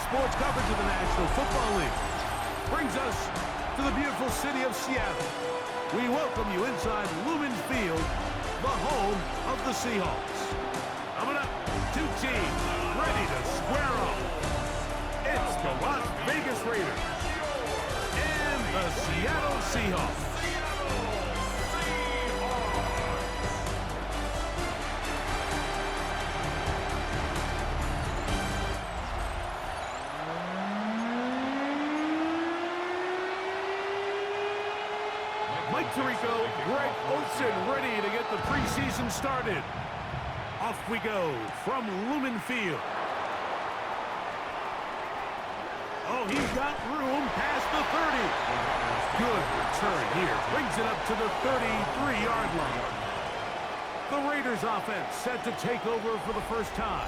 sports coverage of the National Football League brings us to the beautiful city of Seattle. We welcome you inside Lumen Field, the home of the Seahawks. Coming up, two teams ready to square off. It's the Las Vegas Raiders and the Seattle Seahawks. Mike Tirico, Greg Olsen ready to get the preseason started. Off we go from Lumen Field. Oh, he's got room past the 30. Good return here. Brings it up to the 33-yard line. The Raiders offense set to take over for the first time.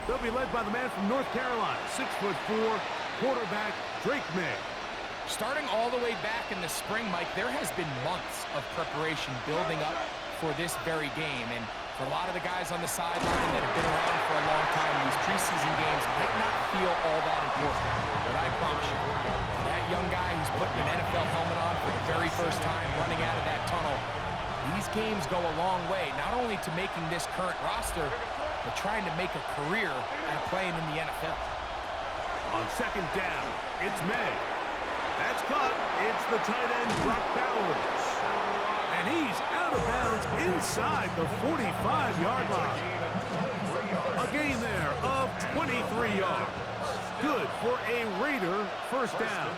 They'll be led by the man from North Carolina, 6'4", quarterback Drake May. Starting all the way back in the spring, Mike, there has been months of preparation building up for this very game. And for a lot of the guys on the sideline that have been around for a long time, these preseason games might not feel all that important. But I promise you, that young guy who's putting an NFL helmet on for the very first time running out of that tunnel, these games go a long way, not only to making this current roster, but trying to make a career out of playing in the NFL. On second down, it's May. That's caught. It's the tight end, Brock Bowers. And he's out of bounds inside the 45-yard line. A gain there of 23 yards. Good for a Raider first down.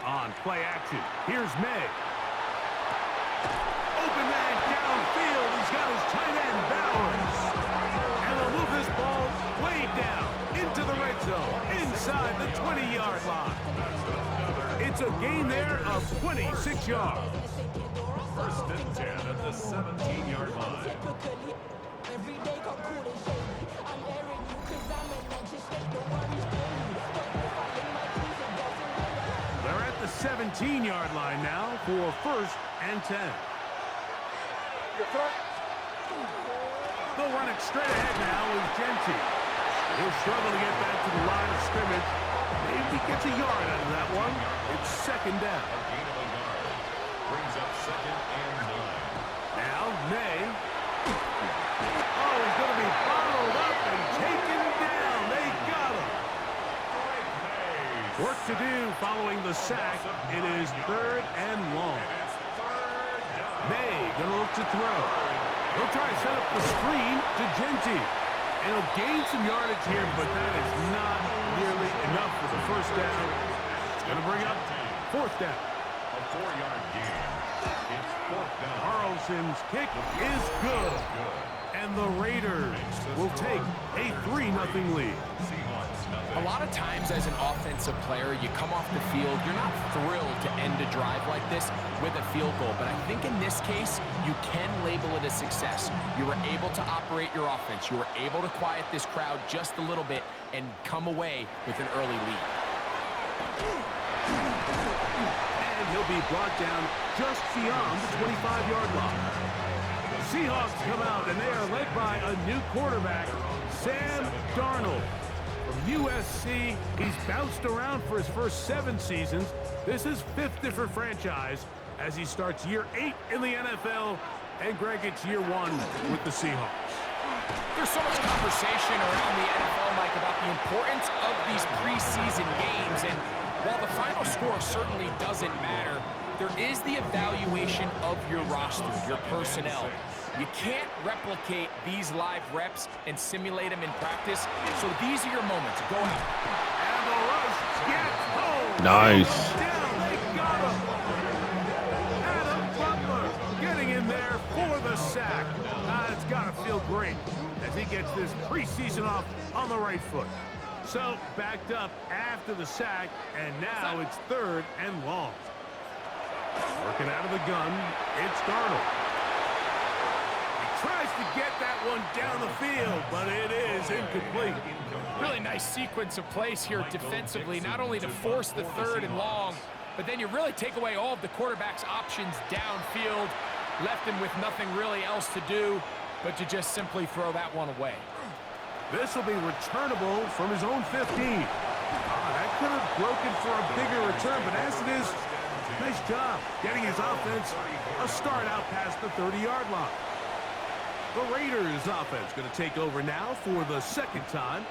On play action, here's May. Open man downfield. He's got his tight end, Bowers. And they'll move this ball way down into the red zone, inside the 20-yard line. It's a gain there of 26 yards. First and 10 at the 17-yard line. They're at the 17-yard line now for first and 10. They'll run it straight ahead now with Genty. He'll struggle to get back to the line of scrimmage. Maybe he gets a yard out of that one. It's second down. A gain of a yard. Brings up second and 9. Now, May. Oh, he's going to be bottled up and taken down. They got him. Work to do following the sack. It is third and long. May going to look to throw. He'll try to set up the screen to Genty. And he'll gain some yardage here, but that is not nearly enough for the first down. It's going to bring up fourth down. A 4-yard gain. It's fourth down. Carlson's kick is good. And the Raiders will take a 3-0 lead. A lot of times as an offensive player, you come off the field, you're not thrilled to end a drive like this with a field goal. But I think in this case, you can label it a success. You were able to operate your offense. You were able to quiet this crowd just a little bit and come away with an early lead. And he'll be brought down just beyond the 25-yard line. The Seahawks come out, and they are led by a new quarterback, Sam Darnold. From USC, he's bounced around for his first 7 seasons. This is 5th different franchise as he starts year 8 in the NFL. And Greg, it's year 1 with the Seahawks. There's so much conversation around the NFL, Mike, about the importance of these preseason games. And while the final score certainly doesn't matter, there is the evaluation of your roster, your personnel. You can't replicate these live reps and simulate them in practice, so these are your moments. Go out. And the rush gets home. Nice. Down, they got him. Adam Butler getting in there for the sack. It's got to feel great as he gets this preseason off on the right foot. So, backed up after the sack, and now it's third and long. Working out of the gun, it's Darnold. Tries to get that one down the field, but it is incomplete. Really nice sequence of plays here defensively, not only to force the third and long, but then you really take away all of the quarterback's options downfield, left him with nothing really else to do but to just simply throw that one away. This will be returnable from his own 15. That could have broken for a bigger return, but as it is, nice job getting his offense a start out past the 30-yard line. The Raiders offense going to take over now for the second time.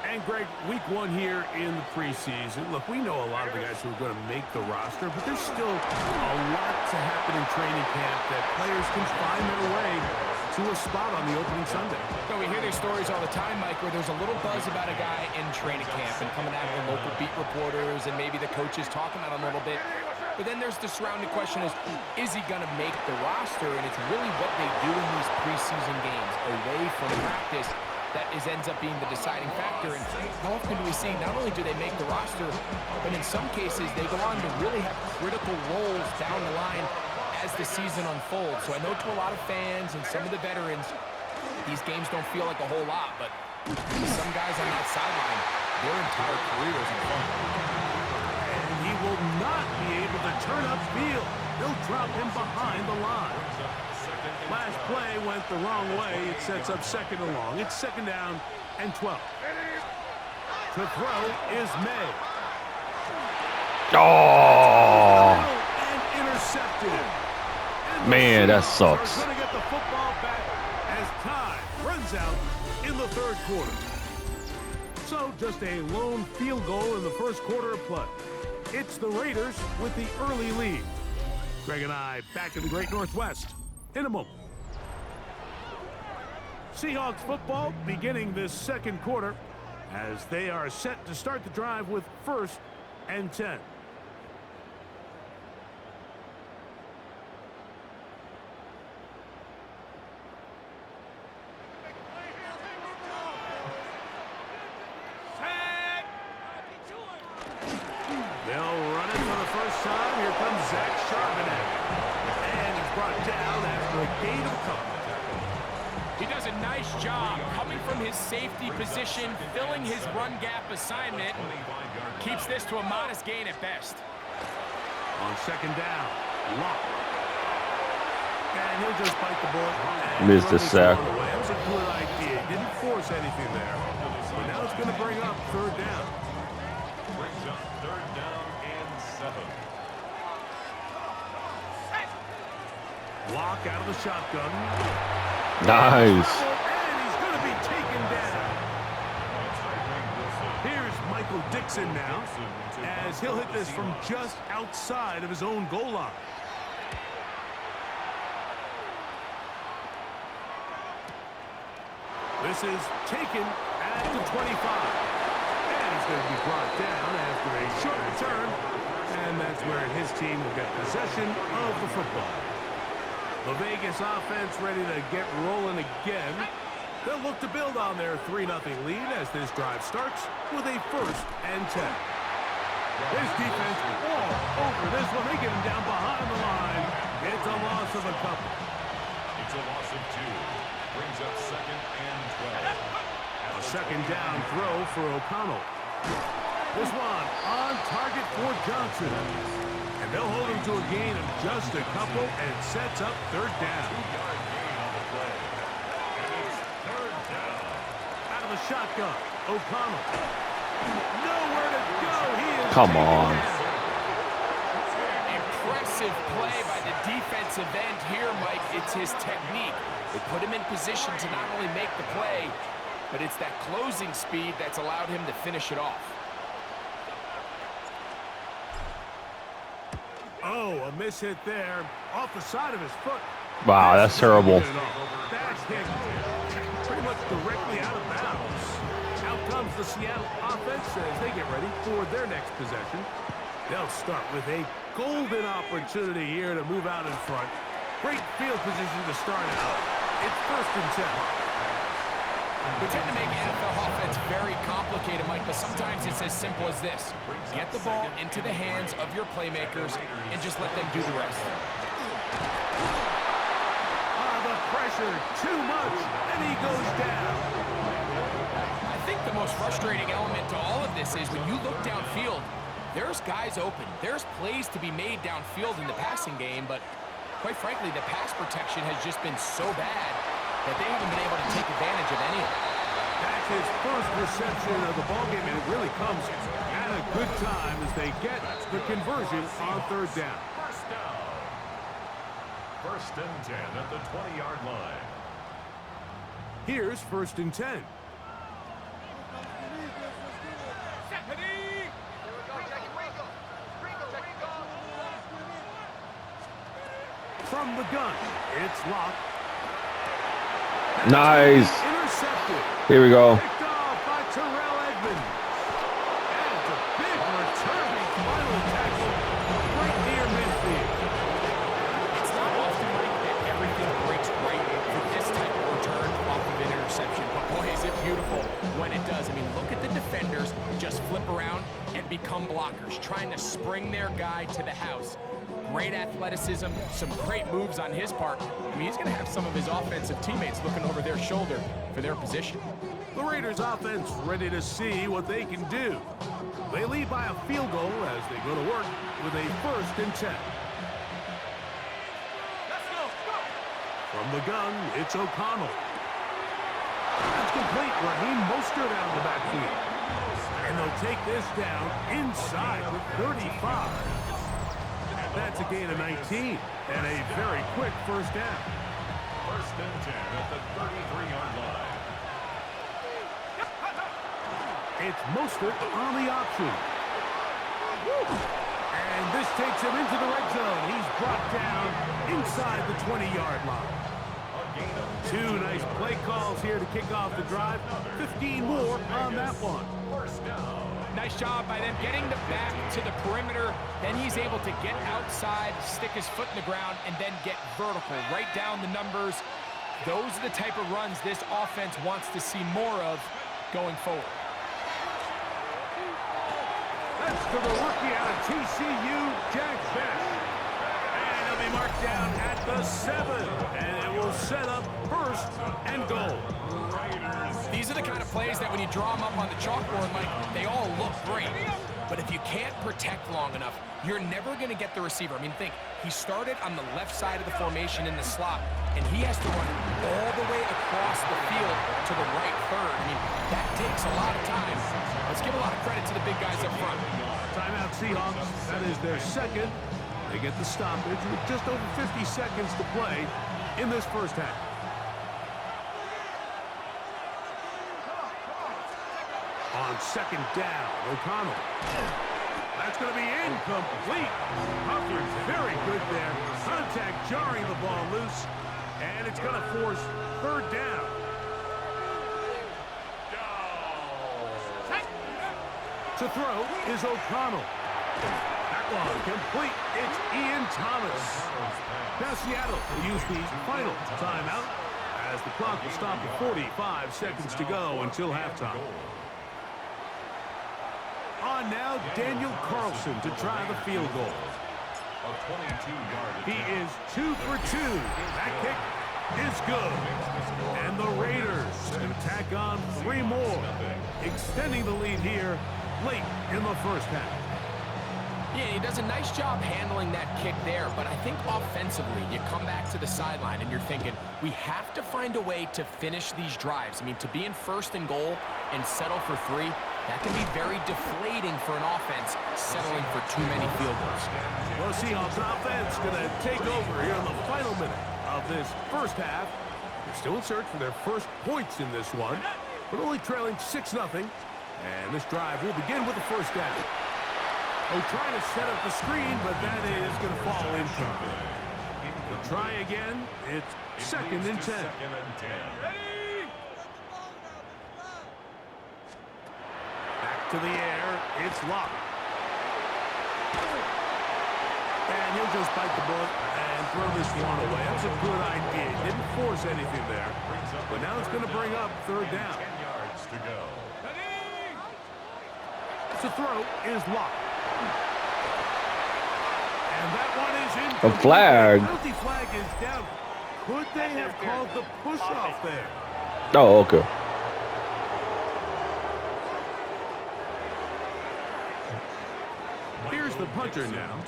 And, Greg, week one here in the preseason. Look, we know a lot of the guys who are going to make the roster, but there's still a lot to happen in training camp that players can find their way to a spot on the opening Sunday. So we hear these stories all the time, Mike, where there's a little buzz about a guy in training camp and coming out of the local beat reporters and maybe the coaches talking about him a little bit. But then there's the surrounding question is he going to make the roster? And it's really what they do in these preseason games away from practice that ends up being the deciding factor. And how often do we see not only do they make the roster, but in some cases they go on to really have critical roles down the line as the season unfolds. So I know to a lot of fans and some of the veterans, these games don't feel like a whole lot, but some guys on that sideline, their entire career is in front of them. And he will not be able to turn upfield. They'll drop him behind the line. Last play went the wrong way. It sets up second and long. It's second down and 12. To throw is May. Oh, And intercepted. And man, that Seahawks sucks. are going to get the football back as time runs out in the third quarter. So just a lone field goal in the first quarter of play. It's the Raiders with the early lead. Greg and I back in the Great Northwest in a moment. Seahawks football beginning this second quarter as they are set to start the drive with 1st and 10. They'll run it for the first time. Here comes Zach Charbonnet. And he's brought down after a gain of a couple. He does a nice job coming from his safety position, filling his run gap assignment. Keeps this to a modest gain at best. On second down, Lock. And he'll just bite the bullet. Missed the sack. That was a good idea. Didn't force anything there. But now it's going to bring up third down. Brings up third down and 7. Lock out of the shotgun. Nice. And he's going to be taken down. Here's Michael Dixon now, as he'll hit this from just outside of his own goal line. This is taken at the 25. And he's going to be brought down after a short return. And that's where his team will get possession of the football. The Vegas offense ready to get rolling again. They'll look to build on their 3-0 lead as this drive starts with a 1st and 10. His defense all over this one. They get him down behind the line. It's a loss of a couple. It's a loss of 2. Brings up second and 12. A second down throw for O'Connell. This one on target for Johnson. And they'll hold him to a gain of just a couple and sets up third down. 2-yard gain on the play. And it's third down. Out of the shotgun, O'Connell. Nowhere to go. He is Come taken on. down. Impressive play by the defensive end here, Mike. It's his technique. They put him in position to not only make the play, but it's that closing speed that's allowed him to finish it off. Oh, a miss hit there off the side of his foot. Wow, that's terrible. That hit pretty much directly out of bounds. Out comes the Seattle offense as they get ready for their next possession. They'll start with a golden opportunity here to move out in front. Great field position to start out. It's 1st and 10. We tend to make NFL offense very complicated, Mike, but sometimes it's as simple as this. Get the ball into the hands of your playmakers and just let them do the rest. The pressure, too much, and he goes down. I think the most frustrating element to all of this is when you look downfield, there's guys open. There's plays to be made downfield in the passing game, but quite frankly, the pass protection has just been so bad that they haven't been able to take advantage of any of it. That's his first reception of the ballgame, and it really comes at a good time as they get the conversion on third down. First down. First and 10 at the 20-yard line. Here's first and 10. From the gun, it's locked. Nice. Intercepted. Here we go. Picked off by Terrell Edmonds. And it's a big returning final tackle right near midfield. It's not often like that everything breaks right for this type of return off of an interception. But boy, is it beautiful when it does. I mean, look at the defenders just flip around and become blockers, trying to spring their guy to the house. Great athleticism, some great moves on his part. I mean, he's going to have some of his offensive teammates looking over their shoulder for their position. The Raiders offense ready to see what they can do. They lead by a field goal as they go to work with a first and 10. Let's go. From the gun, it's O'Connell. That's complete. Raheem Mostert out of the backfield. And they'll take this down inside the 35. That's a gain of 19 and a very quick first down. First and 10 at the 33-yard line. It's Mostert on the option. And this takes him into the red zone. He's brought down inside the 20-yard line. Two nice play calls here to kick off the drive. 15 more on that one. First down. Nice job by them getting the back to the perimeter. Then he's able to get outside, stick his foot in the ground, and then get vertical. Right down the numbers. Those are the type of runs this offense wants to see more of going forward. That's to the rookie out of TCU, Jack Best. And he'll be marked down at the 7. And it will set up first and goal. These are the kind of plays that when you draw them up on the chalkboard, Mike, they all look great. But if you can't protect long enough, you're never going to get the receiver. I mean, think, he started on the left side of the formation in the slot, and he has to run all the way across the field to the right third. I mean, that takes a lot of time. Let's give a lot of credit to the big guys up front. Timeout Seahawks. That is their second. They get the stoppage with just over 50 seconds to play in this first half. On second down, O'Connell. That's going to be incomplete. Hufford's very good there. Contact jarring the ball loose. And it's going to force third down. To throw is O'Connell. That one complete. It's Ian Thomas. Now Seattle will use the final timeout as the clock will stop at 45 seconds to go until halftime. On now, Daniel Carlson to try the field goal. He is 2 for 2. That kick is good. And the Raiders can tack on 3 more, extending the lead here late in the first half. Yeah, he does a nice job handling that kick there, but I think offensively, you come back to the sideline and you're thinking, we have to find a way to finish these drives. I mean, to be in first and goal and settle for 3, that can be very deflating for an offense settling for too many field goals. Well, Seahawks offense going to take over here in the final minute of this first half. They're still in search for their first points in this one, but only trailing 6-0. And this drive will begin with the first down. Oh, trying to set up the screen, but that is going to fall incomplete. They'll try again. It's second and 10. Back to the air. It's locked. And he'll just bite the bullet and throw this one away. That's a good idea. Didn't force anything there. But now it's going to bring up third down. 10 yards to go. The throw is locked. And that one is in. A flag. Penalty flag is down. Could they have called the push-off there? Oh, okay. Here's the punter now,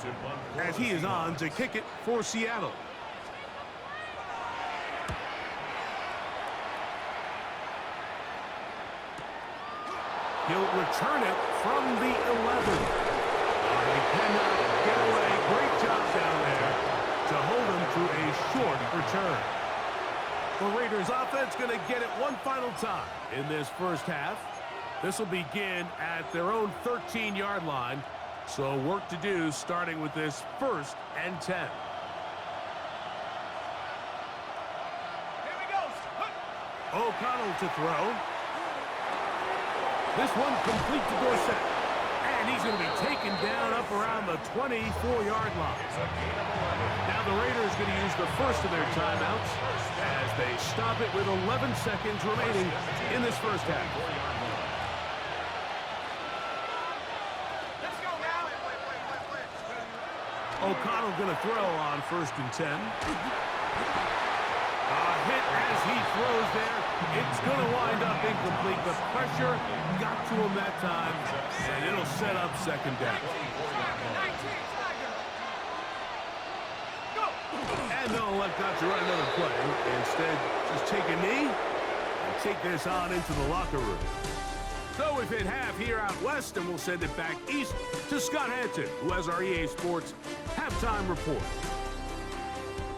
as he is on to kick it for Seattle. He'll return it from the 11. He cannot get away. Great job down there to hold him to a short return. The Raiders offense going to get it one final time in this first half. This will begin at their own 13-yard line. So work to do starting with this 1st and 10. Here we go. O'Connell to throw. This one complete to Dorsett. And he's going to be taken down up around the 24-yard line. Now the Raiders going to use the first of their timeouts as they stop it with 11 seconds remaining in this first half. Let's go now. O'Connell going to throw on 1st and 10. A hit as he throws there. It's going to wind up incomplete. The pressure got to him that time, and it'll set up 2nd down. And they'll elect not to run another play. Instead, just take a knee and take this on into the locker room. So we've hit half here out west, and we'll send it back east to Scott Hanson, who has our EA Sports halftime report.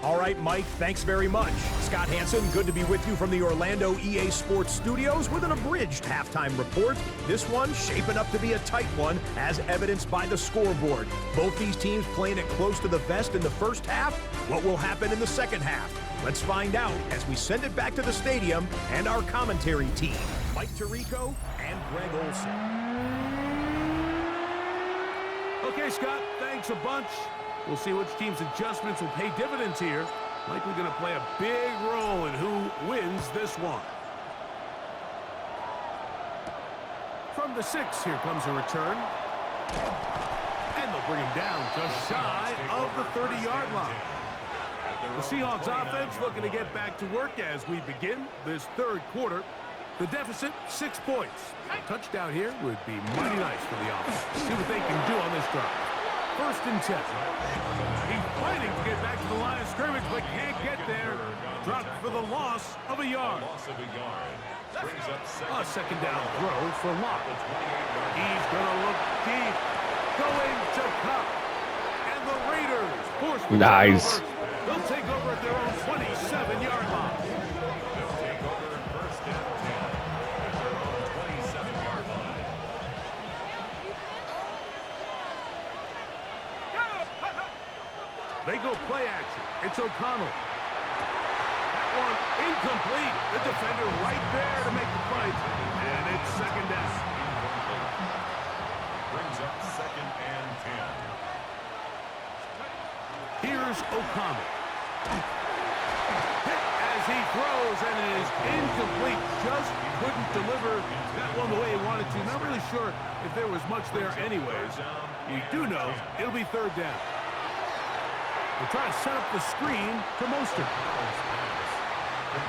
All right, Mike, thanks very much. Scott Hanson, good to be with you from the Orlando EA Sports studios with an abridged halftime report. This one shaping up to be a tight one, as evidenced by the scoreboard. Both these teams playing it close to the vest in the first half. What will happen in the second half? Let's find out as we send it back to the stadium and our commentary team, Mike Tirico and Greg Olson. Okay, Scott, thanks a bunch. We'll see which team's adjustments will pay dividends here. Likely going to play a big role in who wins this one. From the 6, here comes a return. And they'll bring him down just shy of the 30-yard line. The Seahawks offense looking to get back to work as we begin this 3rd quarter. The deficit, 6 points. A touchdown here would be mighty nice for the offense. See what they can do on this drive. 1st and 10. He's fighting to get back to the line of scrimmage, but can't get there. Dropped for the loss of a yard. A 2nd down throw for Locke. He's going to look deep. Going to Cup. And the Raiders force the nice. turnover. They'll take over at their own 27-yard line. They go play action. It's O'Connell. That one incomplete. The defender right there to make the play. And it's 2nd down. Brings up 2nd and 10. Here's O'Connell. Hit as he throws, and it is incomplete. Just couldn't deliver that one the way he wanted to. Not really sure if there was much there anyways. You do know it'll be 3rd down. They're trying to set up the screen to Mostert.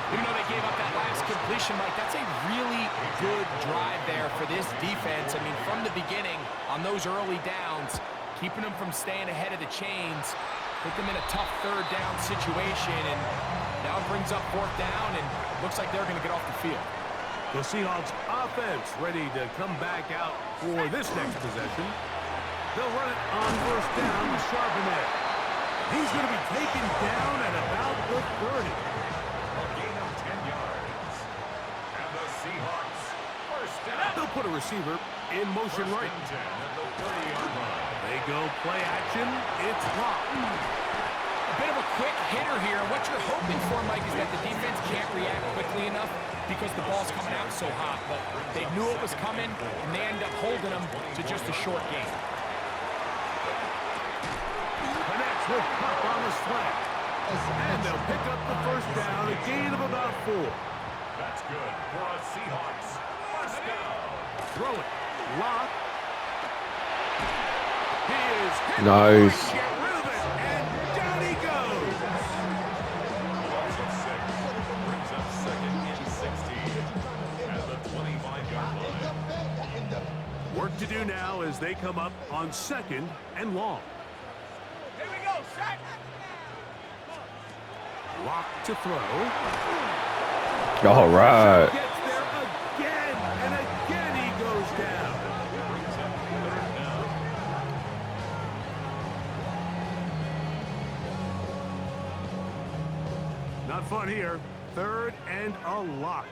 Even though they gave up that last completion, Mike, that's a really good drive there for this defense. I mean, from the beginning, on those early downs, keeping them from staying ahead of the chains, put them in a tough 3rd down situation, and now it brings up 4th down, and looks like they're going to get off the field. The Seahawks offense ready to come back out for this next possession. They'll run it on 1st down to sharpen it. He's going to be taken down at about the 30. A gain of 10 yards. And the Seahawks, 1st down. They'll put a receiver in motion right. 1st and 10 at the 30-yard line. They go play action. It's Locke. A bit of a quick hitter here. What you're hoping for, Mike, is that the defense can't react quickly enough because the ball's coming out so hot. But they knew it was coming, and they end up holding them to just a short gain. With Cup on the slant. And they'll pick up the 1st down, a gain of about 4. That's good for a Seahawks 1st down. Throw it. Locke. He is hit. Nice. Get rid of it, and down he goes. Loss of 6 brings up 2nd and 16 at the 25-yard line. Work to do now as they come up on 2nd and long. Here we go, set. Locke to throw. All right. Gets there again, and again he goes down. Have fun here. 3rd and a lot.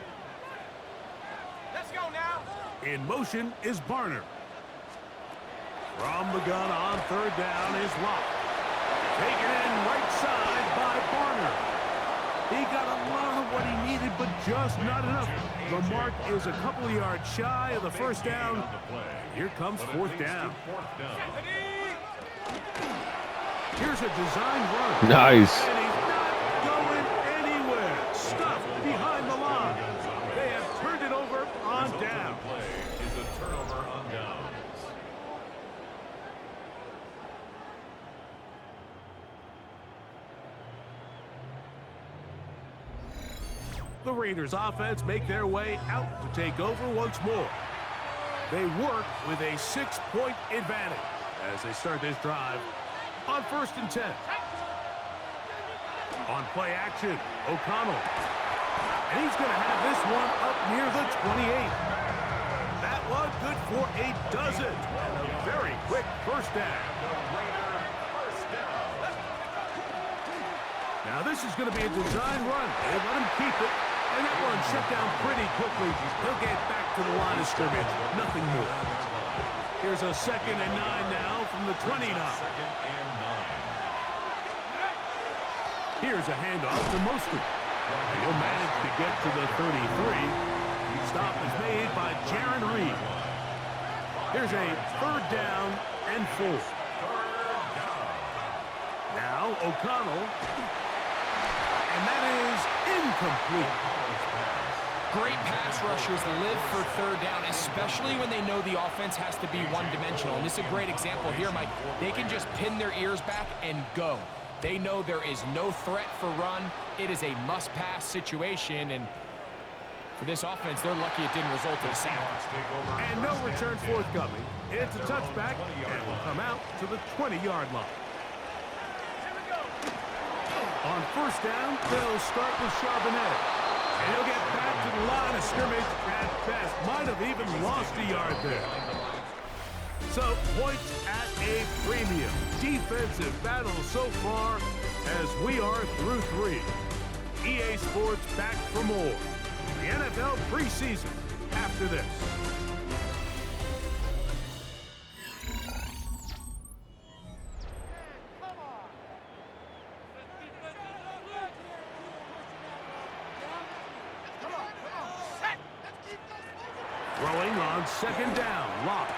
Let's go now. In motion is Barner. From the gun on 3rd down is Locke. Taken in right side by Barner. He got a lot of what he needed, but just not enough. The mark is a couple of yards shy of the 1st down. Here comes 4th down. Here's a design run. Nice. And he's not going anywhere. Stuffed behind the line. They have turned it over on down. Play is a turnover on downs. The Raiders offense make their way out to take over once more. They work with a 6-point advantage as they start this drive on 1st and 10. On play action, O'Connell. And he's going to have this one up near the 28. That one good for a dozen. And a very quick 1st down. Now this is going to be a design run. They let him keep it. And that one shut down pretty quickly. He'll get back to the line of scrimmage. Nothing more. Here's a 2nd and 9 now from the 29. Here's a handoff to Mostert. And he'll manage to get to the 33. Stop is made by Jaron Reed. Here's a 3rd down and 4. Now O'Connell. And that is incomplete. Great pass rushers live for 3rd down, especially when they know the offense has to be one-dimensional. And this is a great example here, Mike. They can just pin their ears back and go. They know there is no threat for run. It is a must-pass situation, and for this offense, they're lucky it didn't result in a sack. And no return forthcoming. It's a touchback, and will come out to the 20-yard line. On 1st down, they'll start with Charbonnet. And he'll get back to the line of scrimmage at best. Might have even lost a yard there. So, points at a premium. Defensive battle so far as we are through 3. EA Sports back for more. The NFL preseason after this. Throwing on 2nd down, Locke.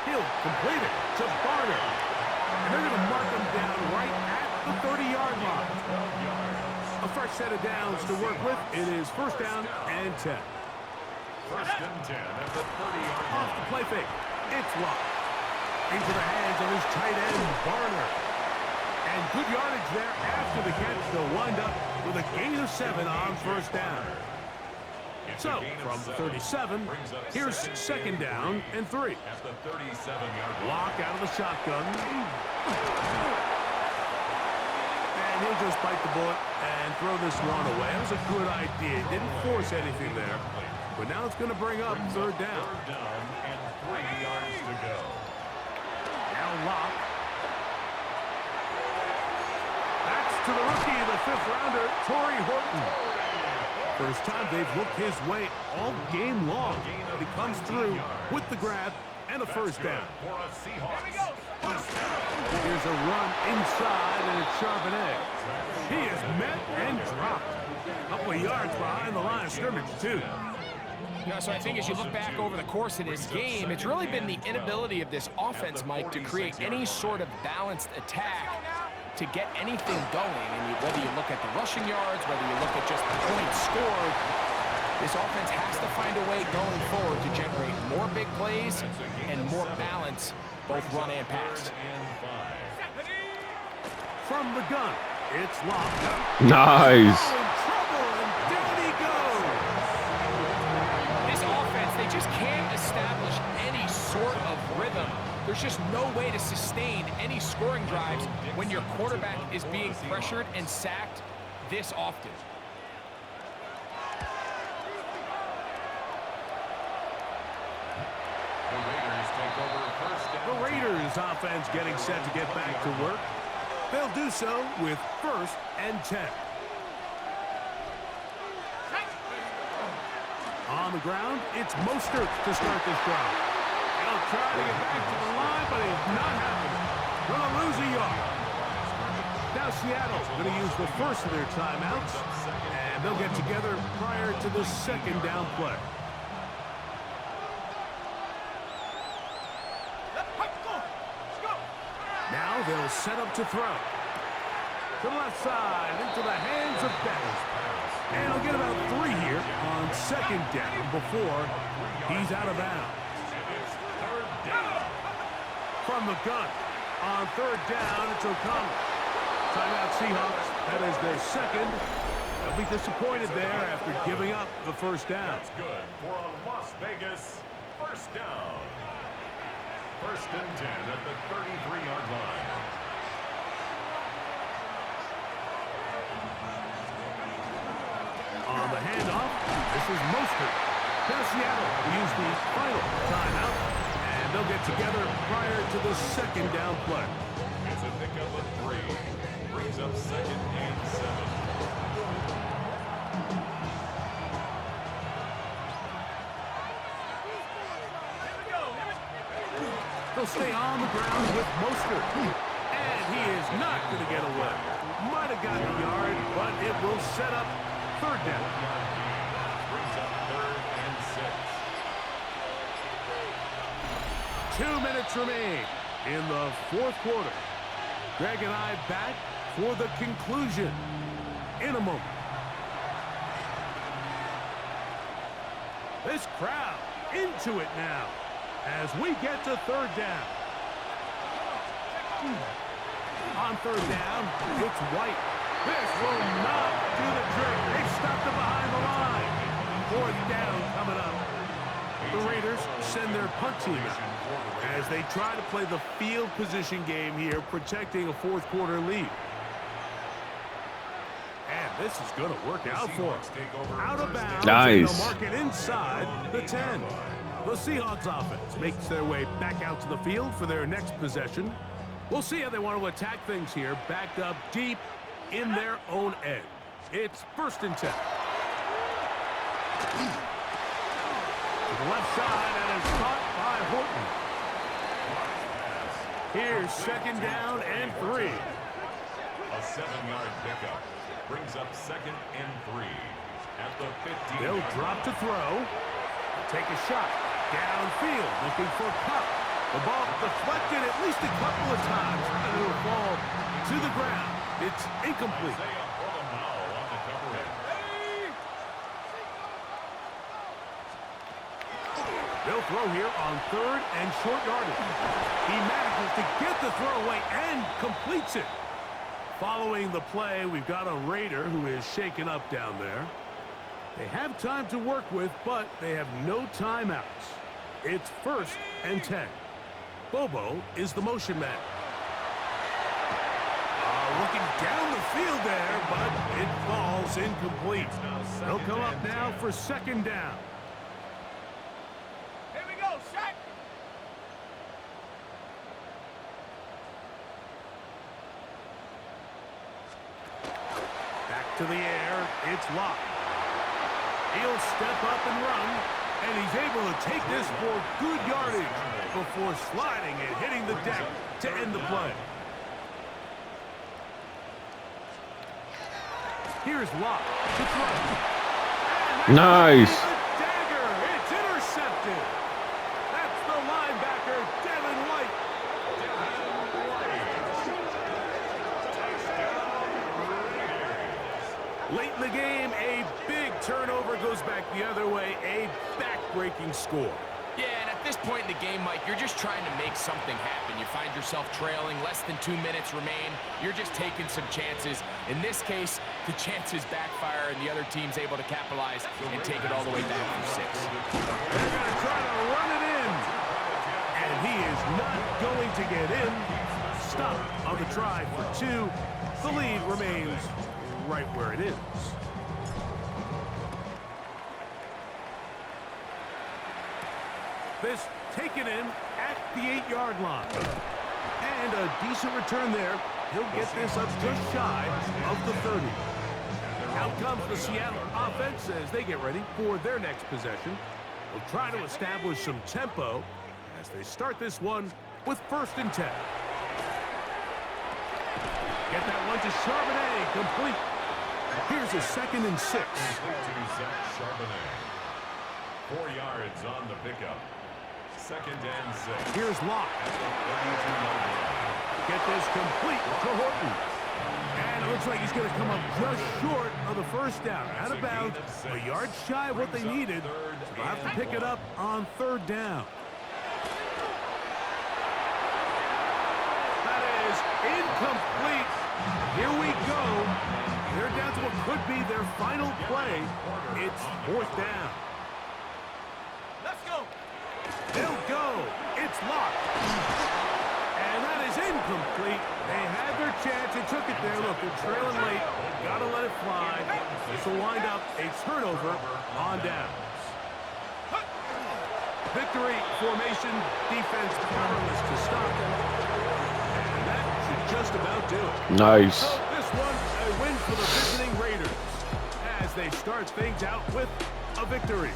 He'll complete it to Barner. And they're going to mark him down right at the 30-yard line. A fresh set of downs to work with. It is 1st down and 10. 1st and 10 at the 30-yard line. Off the play fake. It's Locke. Into the hands of his tight end, Barner. And good yardage there after the catch. They'll wind up with a gain of 7 on 1st down. So, from the 37, here's 2nd down and 3. At the 37-yard line. Locke out of the shotgun. And he'll just bite the bullet and throw this one away. That was a good idea. Didn't force anything there. But now it's going to bring up 3rd down. 3rd down and 3 yards to go. Now Locke. That's to the rookie, the 5th rounder, Torrey Horton. First time they've looked his way all game long. He comes through with the grab and a 1st down. For a Seahawks. Here's a run inside, and it's Charbonnet. He is met and dropped. A couple of yards behind the line of scrimmage, too. You know, so I think as you look back over the course of this game, it's really been the inability of this offense, Mike, to create any sort of balanced attack to get anything going. And whether you look at the rushing yards, whether you look at just the points scored, this offense has to find a way going forward to generate more big plays and more balance, both run and pass. From the gun, it's Locke. Nice. In trouble, and down he goes. This offense, they just can't establish any sort of rhythm. There's just no way to sustain any scoring drives when your quarterback is being pressured and sacked this often. The Raiders offense getting set to get back to work. They'll do so with 1st and 10. On the ground, it's Mostert to start this drive. He'll try to get back to the line, but it's not happening. Going to lose a yard. Now Seattle's going to use the first of their timeouts, and they'll get together prior to the second down play. Now they'll set up to throw. To the left side, into the hands of Madden. And he'll get about 3 here on second down before he's out of bounds. From the gun, on third down, it's O'Connell. Timeout Seahawks, that is their second. They'll be disappointed there after giving up the first down. That's good for a Las Vegas first down. First and 10 at the 33-yard line. On the handoff, this is Mostert. Now Seattle will use the final timeout, and they'll get together prior to the second down play. It's a pickup of 3. Brings up second and 7. They'll stay on the ground with Mostert. And he is not going to get away. Might have gotten a yard, but it will set up third down. Brings up third and 6. 2 minutes remain in the fourth quarter. Greg and I back for the conclusion in a moment. This crowd into it now as we get to third down. On third down, it's White. This will not do the trick. They stopped it behind the line. Fourth down coming up. The Raiders send their punt team out as they try to play the field position game here, protecting a fourth quarter lead. And this is going to work out for them. Out of bounds. Nice. They'll mark it inside the 10. The Seahawks offense makes their way back out to the field for their next possession. We'll see how they want to attack things here, backed up deep in their own end. It's first and 10. To the left side, and it's caught by Horton. Here's second down and 3. A 7-yard pickup. Brings up second and 3. At the 15. They'll drop to throw. Take a shot. Downfield, looking for Cup. The ball deflected at least a couple of times, and it will fall to the ground. It's incomplete. They'll throw here on third and short yardage. He manages to get the throw away and completes it. Following the play, we've got a Raider who is shaken up down there. They have time to work with, but they have no timeouts. It's first and 10. Bobo is the motion man. Looking down the field there, but it falls incomplete. They'll come up now for second down. Here we go, Shaq. Back to the air, it's Locke. He'll step up and run, and he's able to take this for good yardage before sliding and hitting the deck to end the play. Here's Locke to throw. Nice. The dagger, it's intercepted. That's the linebacker, Devin White. Late in the game, a big turnover goes back the other way, a back-breaking score. Yeah, and at this point in the game, Mike, you're just trying to make something happen. You find yourself trailing, less than 2 minutes remain. You're just taking some chances. In this case, the chances backfire, and the other team's able to capitalize and take it all the way back for 6. They're going to try to run it in. And he is not going to get in. Stop on the try for 2. The lead remains right where it is. This taken in at the 8-yard line. And a decent return there. He'll get this up just shy of the 30. Out comes the Seattle offense as they get ready for their next possession. They'll try to establish some tempo as they start this one with 1st and 10. Get that one to Charbonnet, complete. Here's a 2nd and 6. To Zach Charbonnet. 4 yards on the pickup. 2nd and 6. Here's Locke. At the 32-yard line. Get this complete to Horton. And it looks like he's going to come up just short of the 1st down. Out of bounds, a yard shy of what they needed. So they'll have to pick it up on 3rd down. That is incomplete. Here we go. They're down to what could be their final play. It's 4th down. Let's go. They'll go. It's Locke. And that is incomplete. They had their chance. They took it there. Look, they're trailing late. Got to let it fly. This will wind up a turnover on downs. Victory formation. Defense powerless to stop. And that should just about do it. Nice. So this one, a win for the visiting Raiders as they start things out with a victory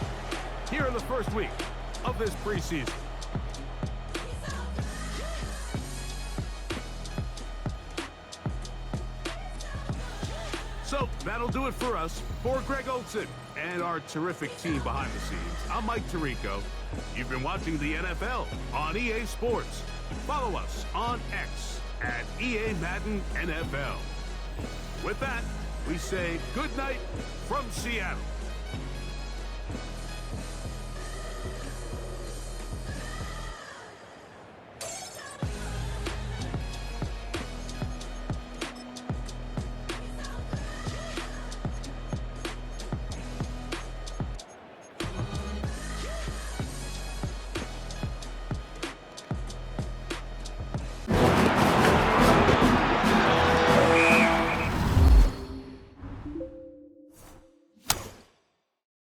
here in the 1st week of this preseason. So that'll do it for us. For Greg Olson and our terrific team behind the scenes, I'm Mike Tirico. You've been watching the NFL on EA Sports. Follow us on X at EA Madden NFL. With that, we say good night from Seattle.